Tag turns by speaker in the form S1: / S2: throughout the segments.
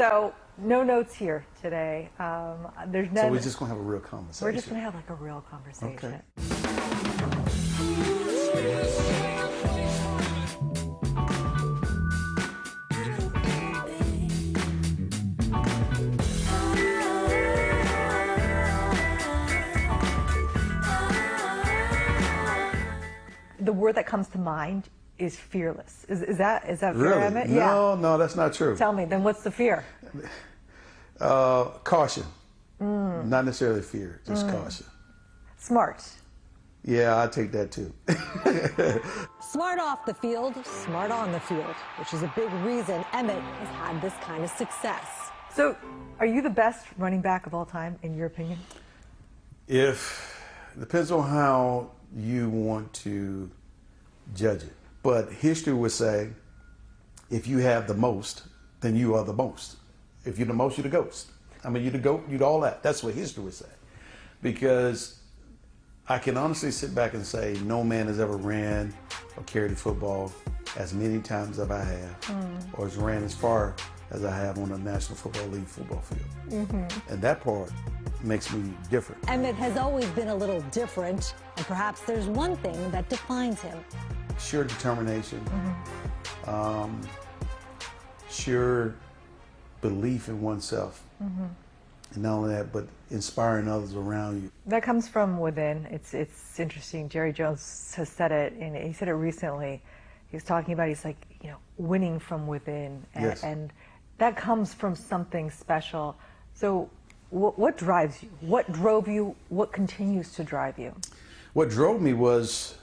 S1: So no notes here today. There's no.
S2: So we're just gonna have a real conversation.
S1: We're just gonna have like a real conversation.
S2: Okay.
S1: The word that comes to mind is fearless. Is that fair,
S2: Really?
S1: Emmitt?
S2: No, no, that's not true.
S1: Tell me, then what's the fear?
S2: Caution. Not necessarily fear, just caution.
S1: Smart.
S2: Yeah, I take that too.
S3: Smart off the field, smart on the field, which is a big reason Emmitt has had this kind of success.
S1: So, are you the best running back of all time, in your opinion?
S2: Depends on how you want to judge it. But history would say, if you have the most, then you are the most. If you're the most, you're the ghost. I mean, you're the goat, you're all that. That's what history would say. Because I can honestly sit back and say, no man has ever ran or carried a football as many times as I have, or has ran as far as I have on a National Football League football field. And that part makes me different.
S3: Emmitt has always been a little different, and perhaps there's one thing that defines him.
S2: Sheer determination, sheer belief in oneself. And not only that, but inspiring others around you.
S1: That comes from within. It's interesting. Jerry Jones has said it, and he said it recently. He was talking about, he's like, winning from within. And,
S2: Yes.
S1: and that comes from something special. So what drives you? What drove you? What continues to drive you?
S2: What drove me was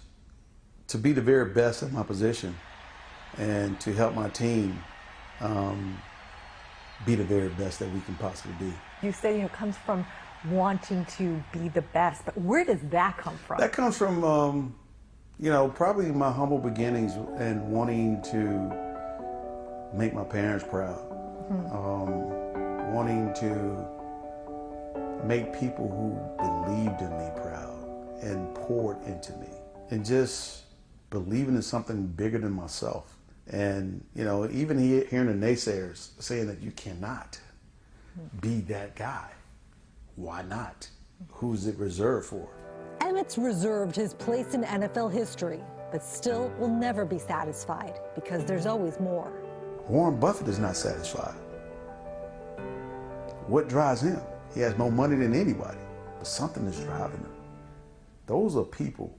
S2: to be the very best at my position and to help my team be the very best that we can possibly be.
S1: You say it comes from wanting to be the best, but where does that come from?
S2: That comes from, probably my humble beginnings and wanting to make my parents proud, wanting to make people who believed in me proud and poured into me, and just believing in something bigger than myself. And, even hearing the naysayers saying that you cannot be that guy. Why not? Who's it reserved for?
S3: Emmitt's reserved his place in NFL history, but still will never be satisfied because there's always more.
S2: Warren Buffett is not satisfied. What drives him? He has more money than anybody, but something is driving him. Those are people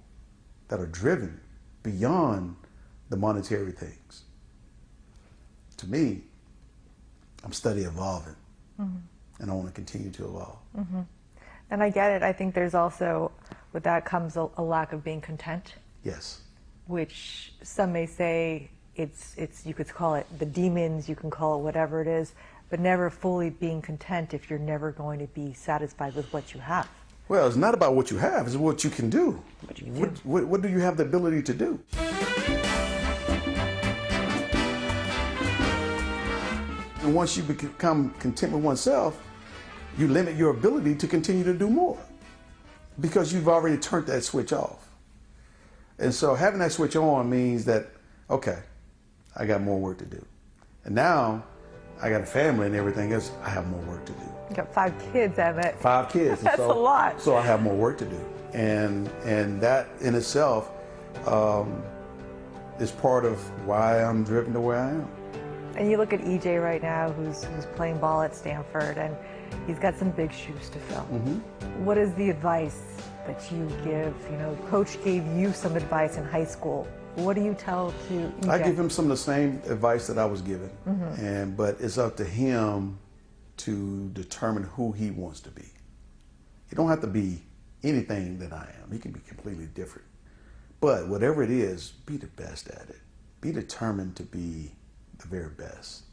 S2: that are driven beyond the monetary things. To me, I'm steady evolving, and I want to continue to evolve.
S1: And I get it. I think there's also, with that comes a lack of being content.
S2: Yes.
S1: Which some may say it's you could call it the demons, you can call it whatever it is, but never fully being content if you're never going to be satisfied with what you have.
S2: Well, it's not about what you have, it's what you can do.
S1: What you can do.
S2: What do you have the ability to do? And once you become content with oneself, you limit your ability to continue to do more because you've already turned that switch off. And so having that switch on means that, okay, I got more work to do. And now I got a family and everything else, I have more work to do.
S1: You got 5 kids, Emmitt.
S2: 5 kids.
S1: That's a lot.
S2: So I have more work to do. And that in itself is part of why I'm driven to where I am.
S1: And you look at EJ right now, who's playing ball at Stanford, and he's got some big shoes to fill. What is the advice that you give? Coach gave you some advice in high school. What do you tell to EJ?
S2: I give him some of the same advice that I was given, but it's up to him to determine who he wants to be. He don't have to be anything that I am. He can be completely different. But whatever it is, be the best at it. Be determined to be the very best,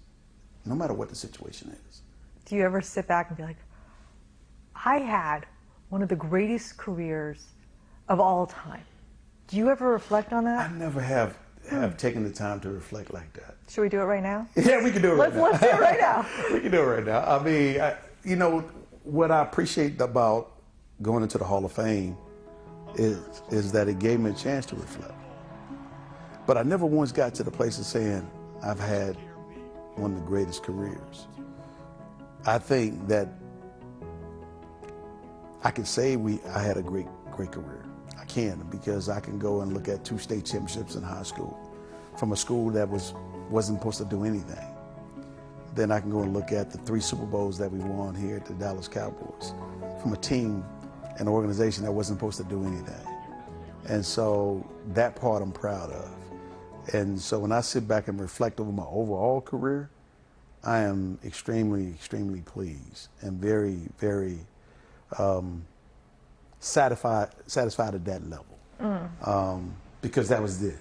S2: no matter what the situation is.
S1: Do you ever sit back and be like, I had one of the greatest careers of all time? Do you ever reflect on that?
S2: I never have taken the time to reflect like that.
S1: Should we do it right now?
S2: Yeah, we can do it right now.
S1: Let's do it right now.
S2: We can do it right now. I mean, what I appreciate about going into the Hall of Fame is that it gave me a chance to reflect. But I never once got to the place of saying, I've had one of the greatest careers. I think that I can say I had a great career. I can, because I can go and look at 2 state championships in high school from a school that wasn't supposed to do anything. Then I can go and look at the 3 Super Bowls that we won here at the Dallas Cowboys from a team, an organization that wasn't supposed to do anything. And so that part I'm proud of. And so when I sit back and reflect over my overall career, I am extremely, extremely pleased and very, very satisfied at that level, because that was it.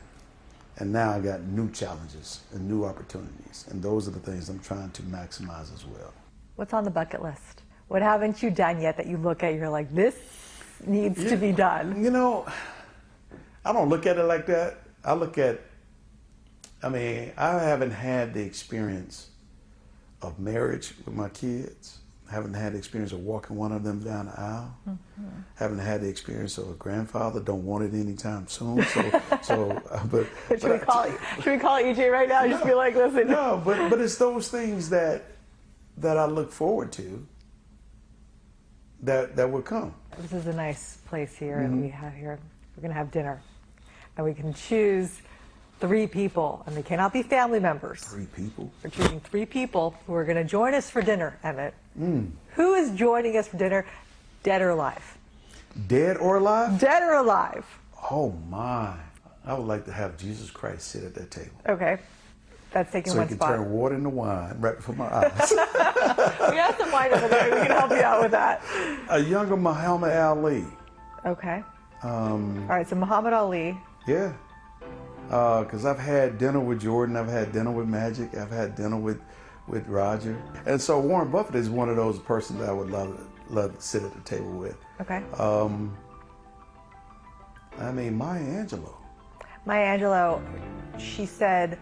S2: And now I got new challenges and new opportunities, and those are the things I'm trying to maximize as well.
S1: What's on the bucket list? What haven't you done yet that you look at, you're like, this needs to be done?
S2: You know, I don't look at it like that. I look at, I haven't had the experience of marriage with my kids. Haven't had the experience of walking one of them down the aisle. Haven't had the experience of a grandfather. Don't want it anytime soon. But should we call
S1: it EJ right now? Just be like, listen.
S2: No, but it's those things that I look forward to that will come.
S1: This is a nice place here, and we're going to have dinner, and we can choose 3 people, and they cannot be family members.
S2: 3 people?
S1: We're choosing 3 people who are going to join us for dinner, Emmitt. Who is joining us for dinner, dead or alive?
S2: Dead or alive?
S1: Dead or alive.
S2: Oh, my. I would like to have Jesus Christ sit at that table.
S1: Okay. That's taking one spot.
S2: So he can turn water into wine right before my eyes.
S1: We have some wine over there. We can help you out with that.
S2: A younger Muhammad Ali.
S1: Okay. All right, so Muhammad Ali.
S2: Yeah. Because I've had dinner with Jordan, I've had dinner with Magic, I've had dinner with Roger. And so Warren Buffett is one of those persons that I would love to sit at the table with.
S1: Okay.
S2: Maya Angelou.
S1: Maya Angelou, she said,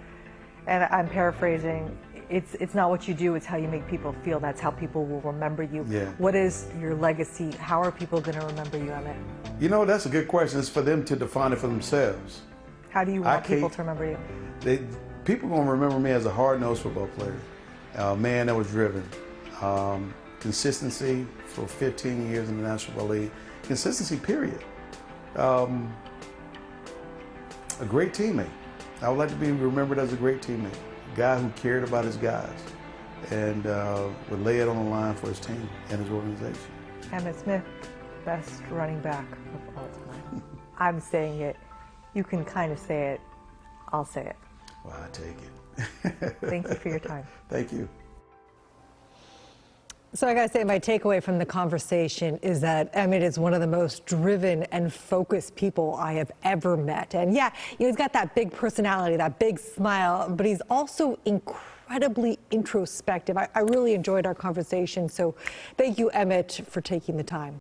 S1: and I'm paraphrasing, it's not what you do, it's how you make people feel. That's how people will remember you.
S2: Yeah.
S1: What is your legacy? How are people going to remember you, Emmitt?
S2: You know, that's a good question. It's for them to define it for themselves.
S1: How do you want people to remember you?
S2: People are going to remember me as a hard-nosed football player, a man that was driven. Consistency for 15 years in the National League. Consistency, period. A great teammate. I would like to be remembered as a great teammate. A guy who cared about his guys and would lay it on the line for his team and his organization.
S1: Emmitt Smith, best running back of all time. I'm saying it. You can kind of say it. I'll say it.
S2: Well, I take it.
S1: Thank you for your time.
S2: Thank you.
S3: So I got to say, my takeaway from the conversation is that Emmitt is one of the most driven and focused people I have ever met. And yeah, he's got that big personality, that big smile, but he's also incredibly introspective. I really enjoyed our conversation. So thank you, Emmitt, for taking the time.